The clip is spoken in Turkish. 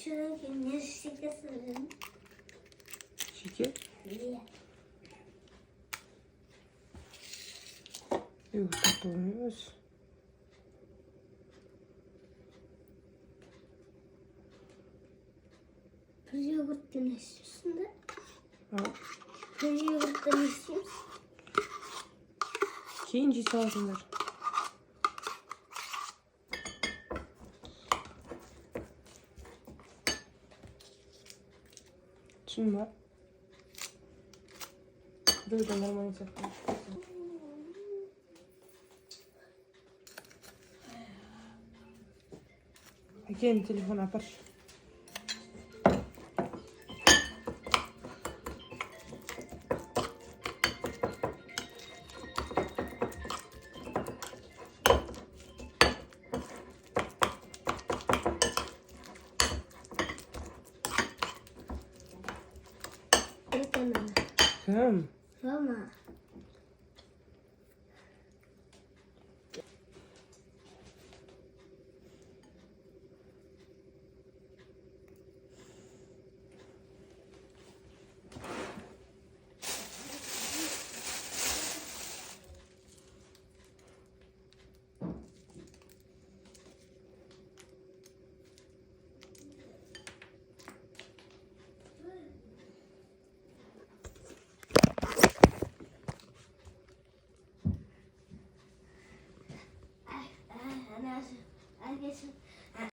Çünkü ne şikasın? Şike. Niye? Yumurta koyuyoruz. Bir yoğurttan istiyorsun da. Ha. Bir yoğurttan istiyorsun. İkinci salgınlar. Şimdi var. Böyle de normal yapalım. Again, telefon apar. Tamam. Tamam. Anne, herkes